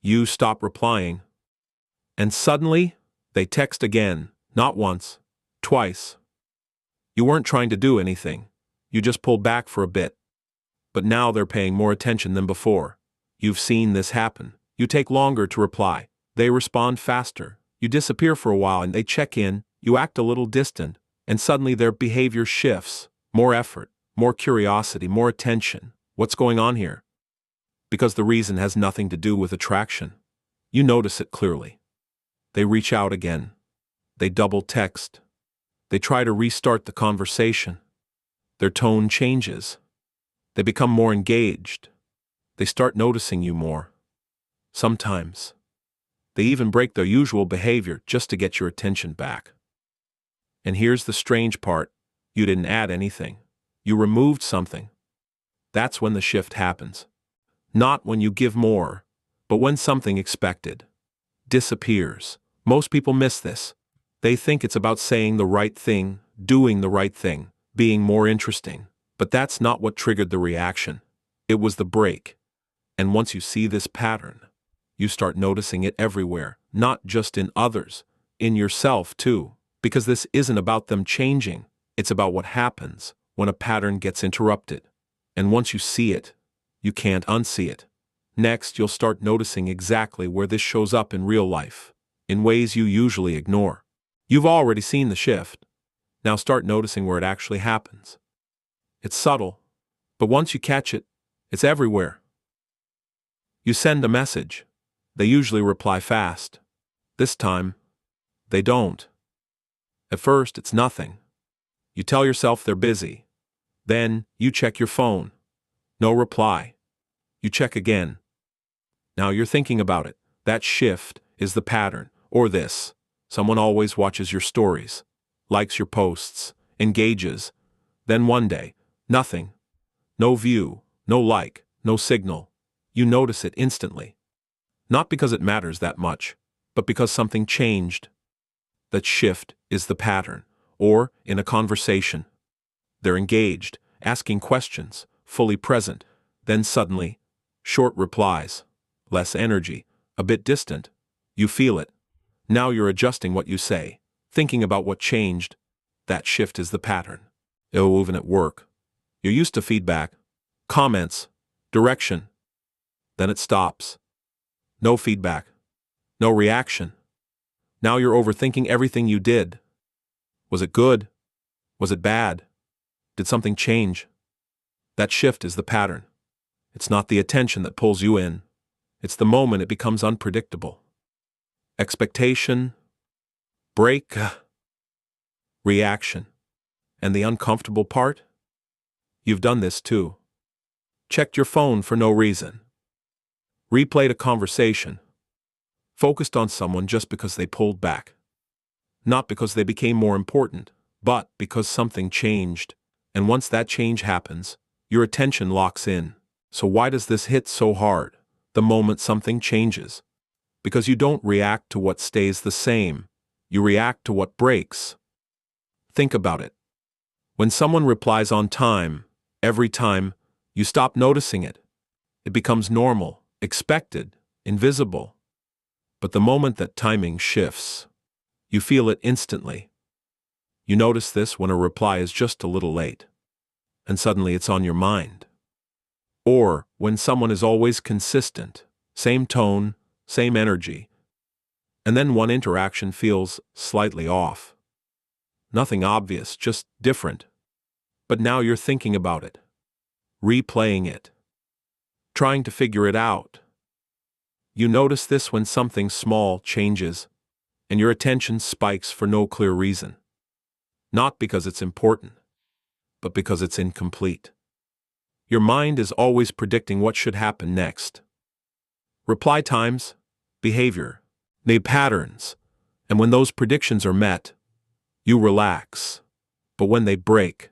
You stop replying. And suddenly, they text again, not once, twice. You weren't trying to do anything. You just pulled back for a bit. But now they're paying more attention than before. You've seen this happen. You take longer to reply. They respond faster. You disappear for a while and they check in. You act a little distant. And suddenly their behavior shifts. More effort, more curiosity, more attention. What's going on here? Because the reason has nothing to do with attraction. You notice it clearly. They reach out again. They double text. They try to restart the conversation. Their tone changes. They become more engaged. They start noticing you more. Sometimes, they even break their usual behavior just to get your attention back. And here's the strange part. You didn't add anything. You removed something. That's when the shift happens. Not when you give more, but when something expected disappears. Most people miss this. They think it's about saying the right thing, doing the right thing, being more interesting. But that's not what triggered the reaction. It was the break. And once you see this pattern, you start noticing it everywhere, not just in others, in yourself too. Because this isn't about them changing, it's about what happens when a pattern gets interrupted. And once you see it, you can't unsee it. Next, you'll start noticing exactly where this shows up in real life, in ways you usually ignore. You've already seen the shift. Now start noticing where it actually happens. It's subtle, but once you catch it, it's everywhere. You send a message. They usually reply fast. This time, they don't. At first, it's nothing. You tell yourself they're busy. Then, you check your phone. No reply. You check again. Now you're thinking about it. That shift is the pattern, or this. Someone always watches your stories, likes your posts, engages. Then one day, nothing. No view, no like, no signal. You notice it instantly. Not because it matters that much, but because something changed. That shift is the pattern, or in a conversation. They're engaged, asking questions, fully present. Then suddenly, short replies, less energy, a bit distant. You feel it. Now you're adjusting what you say, thinking about what changed. That shift is the pattern. Even at work. You're used to feedback, comments, direction. Then it stops. No feedback. No reaction. Now you're overthinking everything you did. Was it good? Was it bad? Did something change? That shift is the pattern. It's not the attention that pulls you in. It's the moment it becomes unpredictable. Expectation, break, reaction. And the uncomfortable part? You've done this too. Checked your phone for no reason. Replayed a conversation. Focused on someone just because they pulled back. Not because they became more important, but because something changed. And once that change happens, your attention locks in. So why does this hit so hard, the moment something changes? Because you don't react to what stays the same. You react to what breaks. Think about it. When someone replies on time, every time, you stop noticing it. It becomes normal, expected, invisible. But the moment that timing shifts, you feel it instantly. You notice this when a reply is just a little late, and suddenly it's on your mind. Or when someone is always consistent, same tone, same energy, and then one interaction feels slightly off. Nothing obvious, just different. But now you're thinking about it, replaying it, trying to figure it out. You notice this when something small changes, and your attention spikes for no clear reason. Not because it's important, but because it's incomplete. Your mind is always predicting what should happen next. Reply times, behavior, they patterns, and when those predictions are met, you relax. But when they break,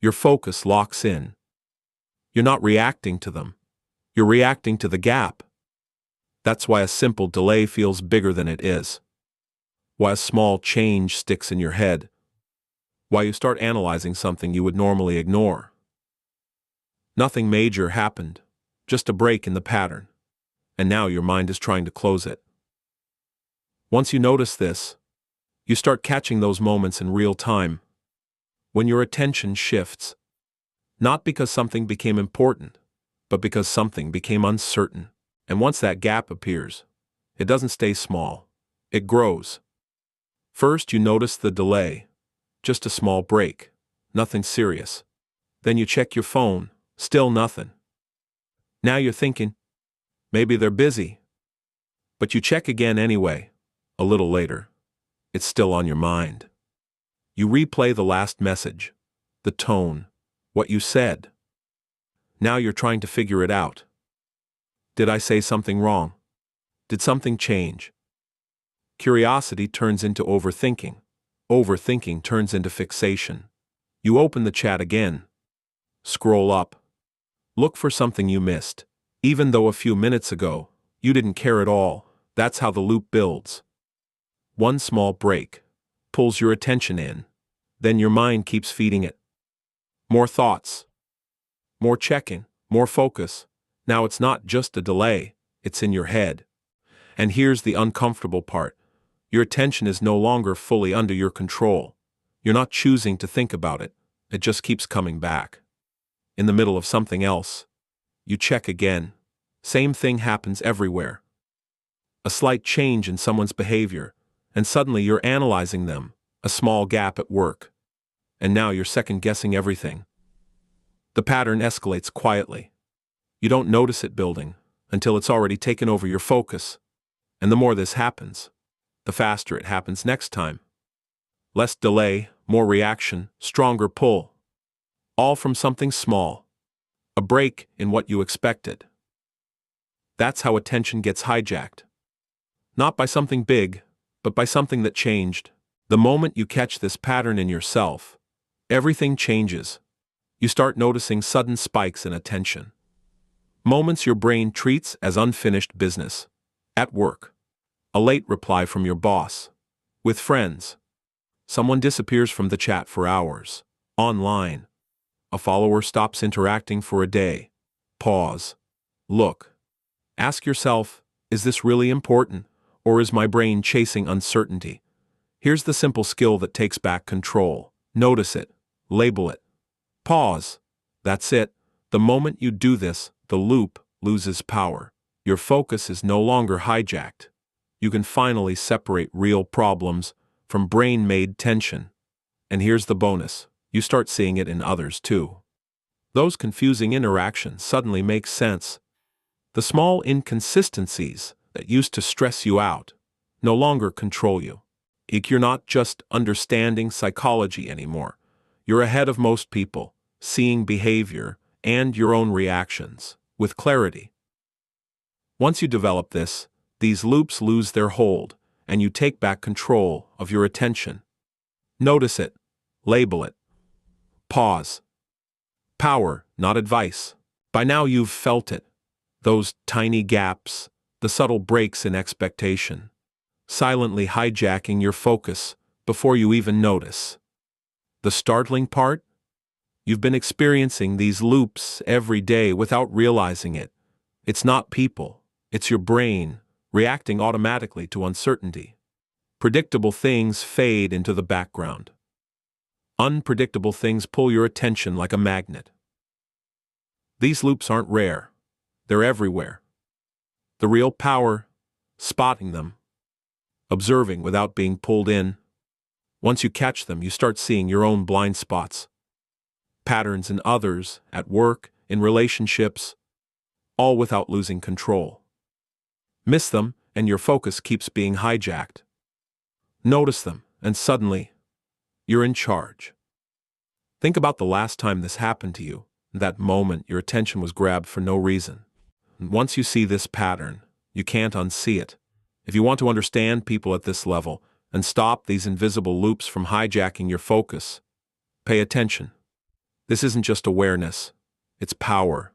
your focus locks in. You're not reacting to them. You're reacting to the gap. That's why a simple delay feels bigger than it is. Why a small change sticks in your head. Why you start analyzing something you would normally ignore. Nothing major happened, just a break in the pattern. and now your mind is trying to close it. Once you notice this, you start catching those moments in real time, when your attention shifts, not because something became important, but because something became uncertain. And once that gap appears, it doesn't stay small, it grows. First, you notice the delay, just a small break, nothing serious. Then you check your phone, still nothing. Now you're thinking, maybe they're busy. But you check again anyway, a little later. It's still on your mind. You replay the last message, the tone, what you said. Now you're trying to figure it out. Did I say something wrong? Did something change? Curiosity turns into overthinking. Overthinking turns into fixation. You open the chat again. Scroll up. Look for something you missed. Even though a few minutes ago, you didn't care at all, that's how the loop builds. One small break pulls your attention in. Then your mind keeps feeding it. More thoughts. More checking. More focus. Now it's not just a delay, it's in your head. And here's the uncomfortable part. Your attention is no longer fully under your control. You're not choosing to think about it. It just keeps coming back. In the middle of something else, you check again. Same thing happens everywhere. A slight change in someone's behavior, and suddenly you're analyzing them. A small gap at work. And now you're second-guessing everything. The pattern escalates quietly. You don't notice it building until it's already taken over your focus. And the more this happens, the faster it happens next time. Less delay, more reaction, stronger pull. All from something small. A break in what you expected. That's how attention gets hijacked. Not by something big, but by something that changed. The moment you catch this pattern in yourself, everything changes. You start noticing sudden spikes in attention. Moments your brain treats as unfinished business. At work. A late reply from your boss. With friends. Someone disappears from the chat for hours. Online. A follower stops interacting for a day. Pause. Look. Ask yourself, is this really important, or is my brain chasing uncertainty? Here's the simple skill that takes back control. Notice it. Label it. Pause. That's it. The moment you do this, the loop loses power. Your focus is no longer hijacked. You can finally separate real problems from brain-made tension. And here's the bonus. You start seeing it in others too. Those confusing interactions suddenly make sense. The small inconsistencies that used to stress you out no longer control you. You're not just understanding psychology anymore. You're ahead of most people, seeing behavior and your own reactions with clarity. Once you develop this, these loops lose their hold, and you take back control of your attention. Notice it. Label it. Pause. Power, not advice. By now you've felt it. Those tiny gaps, the subtle breaks in expectation, silently hijacking your focus before you even notice. The startling part? You've been experiencing these loops every day without realizing it. It's not people, it's your brain reacting automatically to uncertainty. Predictable things fade into the background. Unpredictable things pull your attention like a magnet. These loops aren't rare. They're everywhere. The real power, spotting them, observing without being pulled in. Once you catch them, you start seeing your own blind spots. Patterns in others, at work, in relationships, all without losing control. Miss them, and your focus keeps being hijacked. Notice them, and suddenly, you're in charge. Think about the last time this happened to you, that moment your attention was grabbed for no reason. And once you see this pattern, you can't unsee it. If you want to understand people at this level and stop these invisible loops from hijacking your focus, pay attention. This isn't just awareness, it's power.